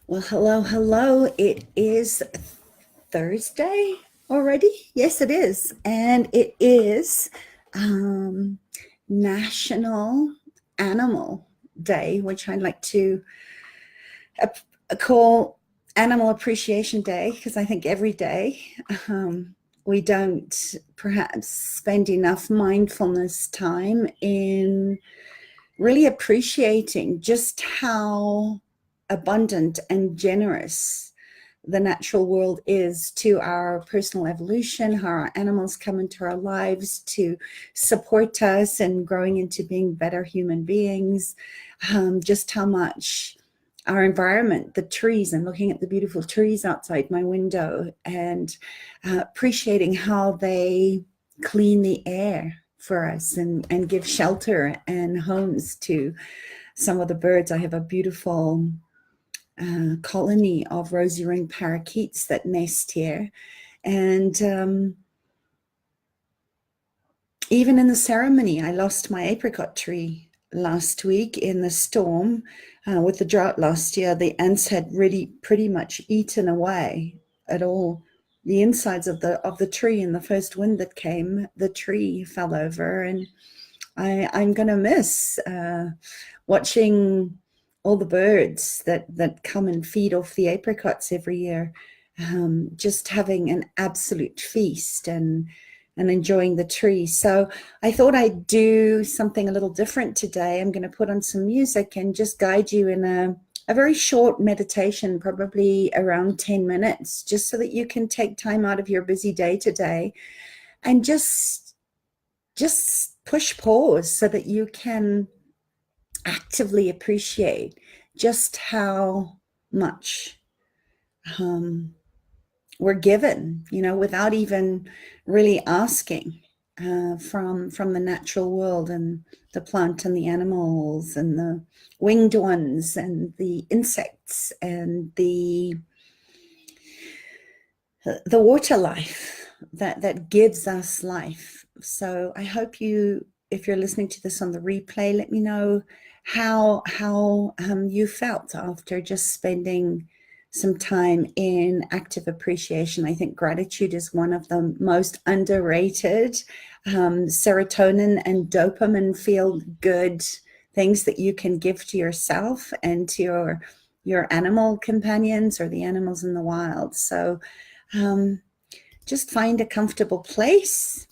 Well, hello, hello. It is Thursday already. Yes, it is. And it is um, National Animal Day, which I'd like to call Animal Appreciation Day, because I think every day um, we don't perhaps spend enough mindfulness time in really appreciating just how abundant and generous the natural world is to our personal evolution, how our animals come into our lives to support us and growing into being better human beings, just how much our environment, the trees, and looking at the beautiful trees outside my window and appreciating how they clean the air for us and give shelter and homes to some of the birds. I have a beautiful colony of rosy ring parakeets that nest here. And even in the ceremony, I lost my apricot tree last week in the storm. With the drought last year, the ants had really pretty much eaten away at all the insides of the tree. And the first wind that came, the tree fell over, and I'm going to miss watching all the birds that come and feed off the apricots every year, just having an absolute feast and enjoying the tree. So I thought I'd do something a little different today. I'm going to put on some music and just guide you in a very short meditation, probably around 10 minutes, just so that you can take time out of your busy day today and just push pause so that you can actively appreciate just how much we're given, without even really asking, from the natural world, and the plant and the animals and the winged ones and the insects and the water life that gives us life. So I hope you, if you're listening to this on the replay, let me know how you felt after just spending some time in active appreciation. I think gratitude is one of the most underrated serotonin and dopamine feel good things that you can give to yourself and to your animal companions or the animals in the wild. So just find a comfortable place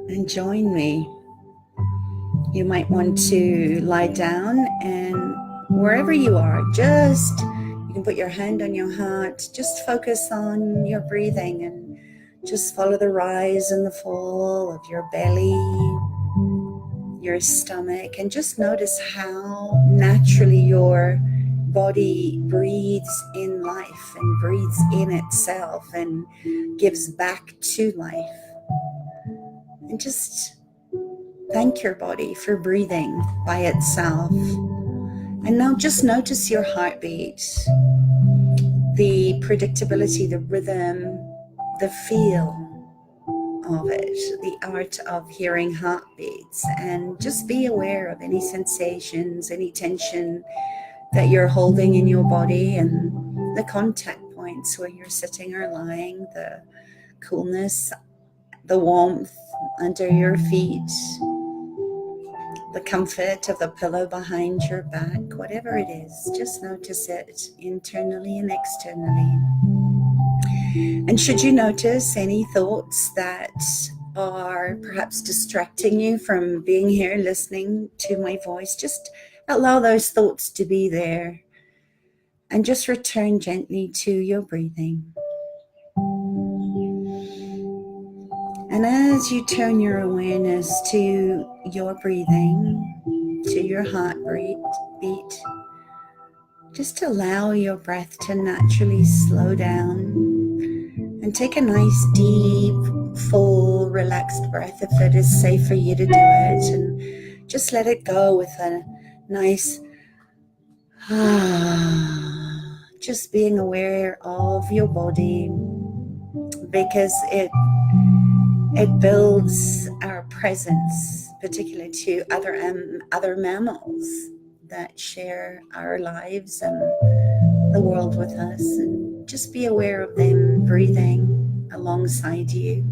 and join me. You might want to lie down, and wherever you are, you can put your hand on your heart, just focus on your breathing and just follow the rise and the fall of your belly, your stomach, and just notice how naturally your body breathes in life and breathes in itself and gives back to life. And just thank your body for breathing by itself. And now just notice your heartbeat, the predictability, the rhythm, the feel of it, the art of hearing heartbeats, and just be aware of any sensations, any tension that you're holding in your body, and the contact points where you're sitting or lying, the coolness, the warmth under your feet, the comfort of the pillow behind your back, whatever it is, just notice it internally and externally. And should you notice any thoughts that are perhaps distracting you from being here listening to my voice, just allow those thoughts to be there and just return gently to your breathing. And as you turn your awareness to your breathing, to your heartbeat, just allow your breath to naturally slow down and take a nice, deep, full, relaxed breath if it is safe for you to do it. And just let it go with a nice just being aware of your body, because it builds our presence, particularly to other mammals. that share our lives and the world with us, and just be aware of them breathing alongside you.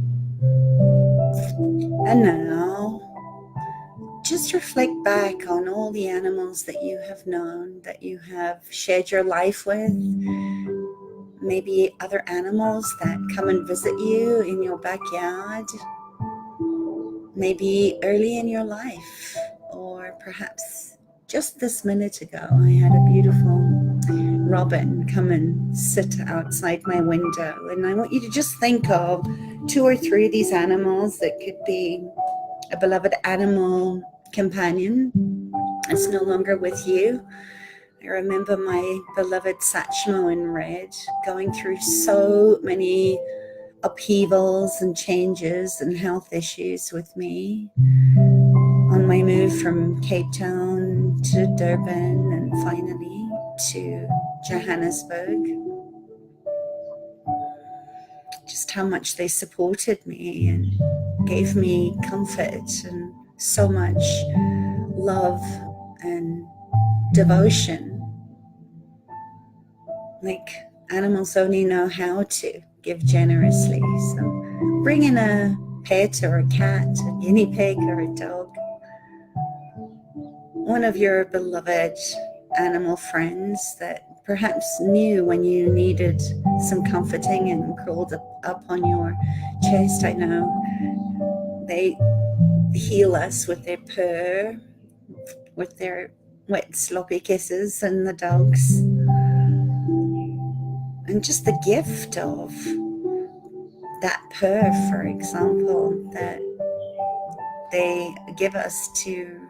And now, just reflect back on all the animals that you have known, that you have shared your life with. Maybe other animals that come and visit you in your backyard. Maybe early in your life, or perhaps just this minute ago, I had a beautiful robin come and sit outside my window. And I want you to just think of 2 or 3 of these animals that could be a beloved animal companion that's no longer with you. I remember my beloved Satchmo in red going through so many upheavals and changes and health issues with me on my move from Cape Town to Durban and finally to Johannesburg. Just how much they supported me and gave me comfort and so much love and devotion. Like animals only know how to give generously. So bring in a pet or a cat, a guinea pig or a dog, one of your beloved animal friends that perhaps knew when you needed some comforting and crawled up on your chest. I know they heal us with their purr, with their wet sloppy kisses, and the dogs. And just the gift of that purr, for example, that they give us to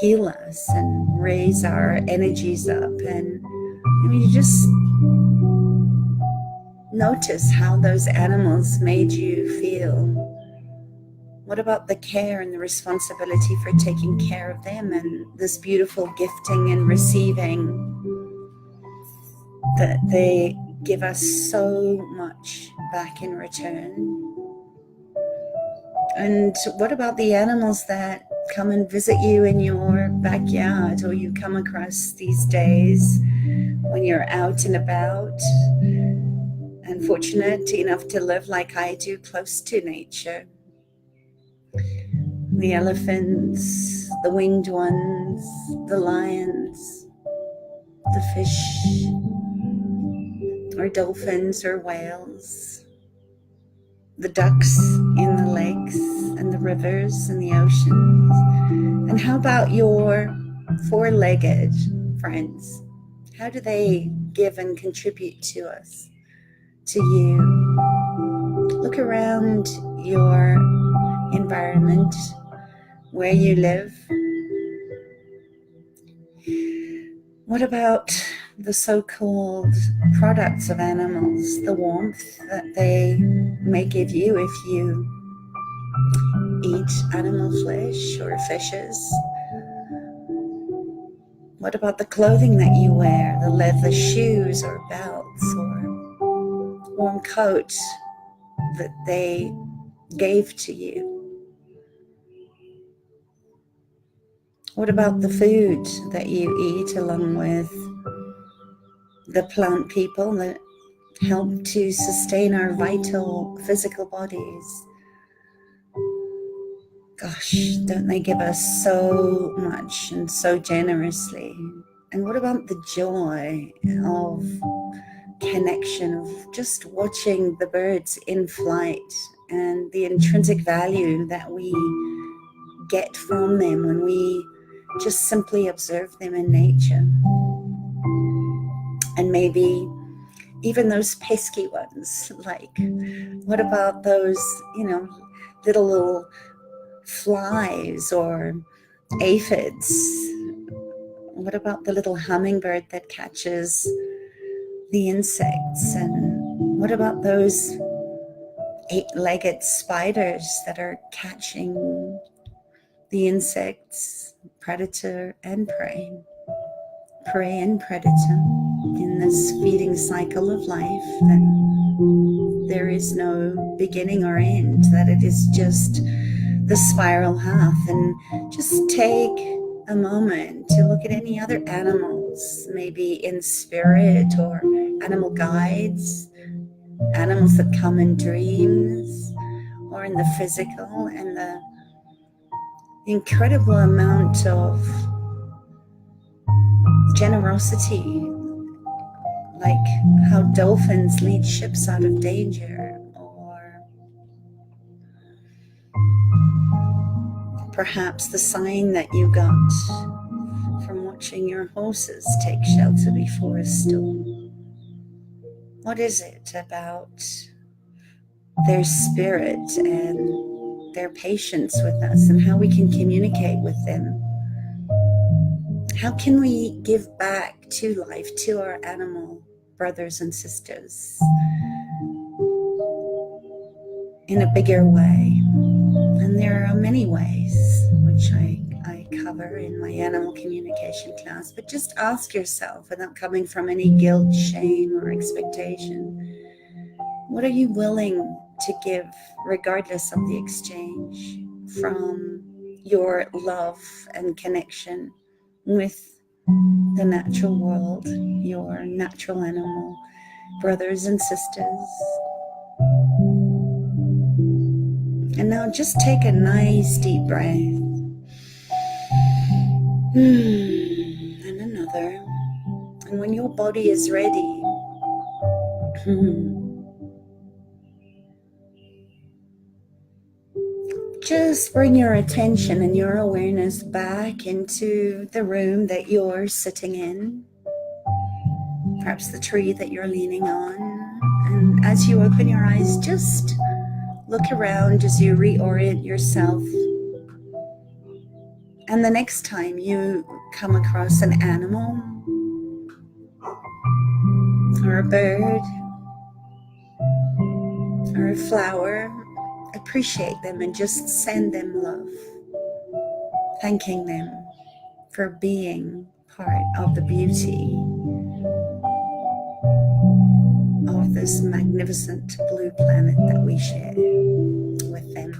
heal us and raise our energies up. And I mean, you just notice how those animals made you feel. What about the care and the responsibility for taking care of them, and this beautiful gifting and receiving that they give us so much back in return? And what about the animals that come and visit you in your backyard, or you come across these days when you're out and about and fortunate enough to live like I do, close to nature? The elephants, the winged ones, the lions, the fish, or dolphins or whales, the ducks in the lakes and the rivers and the oceans. And how about your 4-legged friends? How do they give and contribute to us, to you? Look around your environment, where you live. What about the so-called products of animals, the warmth that they may give you if you eat animal flesh or fishes? What about the clothing that you wear, the leather shoes or belts or warm coat that they gave to you? What about the food that you eat, along with the plant people that help to sustain our vital physical bodies? Gosh, don't they give us so much and so generously? And what about the joy of connection, of just watching the birds in flight, and the intrinsic value that we get from them when we just simply observe them in nature? And maybe even those pesky ones, like what about those, little flies or aphids? What about the little hummingbird that catches the insects? And what about those 8-legged spiders that are catching the insects, predator and prey and predator, in this feeding cycle of life that there is no beginning or end, that it is just the spiral path? And just take a moment to look at any other animals, maybe in spirit or animal guides, animals that come in dreams or in the physical, and the incredible amount of generosity, like how dolphins lead ships out of danger, or perhaps the sign that you got from watching your horses take shelter before a storm. What is it about their spirit and their patience with us and how we can communicate with them? How can we give back to life, to our animal brothers and sisters in a bigger way? And there are many ways which I cover in my animal communication class, but just ask yourself, without coming from any guilt, shame, or expectation, what are you willing to give regardless of the exchange from your love and connection with the natural world, your natural animal brothers and sisters? And now just take a nice deep breath. And another. And when your body is ready, just bring your attention and your awareness back into the room that you're sitting in, perhaps the tree that you're leaning on. And as you open your eyes, just look around as you reorient yourself. And the next time you come across an animal or a bird or a flower, appreciate them and just send them love, thanking them for being part of the beauty of this magnificent blue planet that we share with them.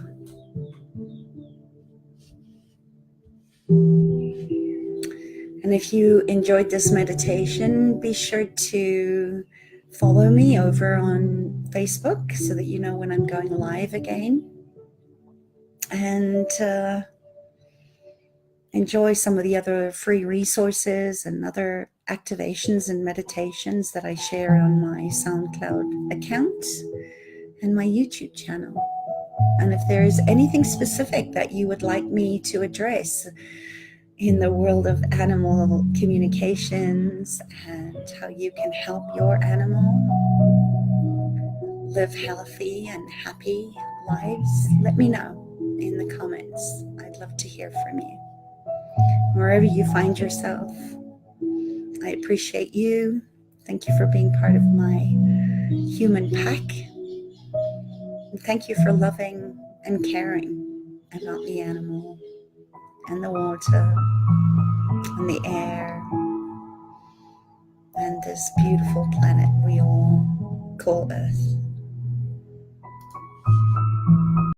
And if you enjoyed this meditation, be sure to follow me over on Facebook so that you know when I'm going live again. And enjoy some of the other free resources and other activations and meditations that I share on my SoundCloud account and my YouTube channel. And if there's anything specific that you would like me to address in the world of animal communications and how you can help your animal live healthy and happy lives, let me know in the comments. I'd love to hear from you. Wherever you find yourself, I appreciate you. Thank you for being part of my human pack. And thank you for loving and caring about the animal and the water and the air and this beautiful planet we all call Earth.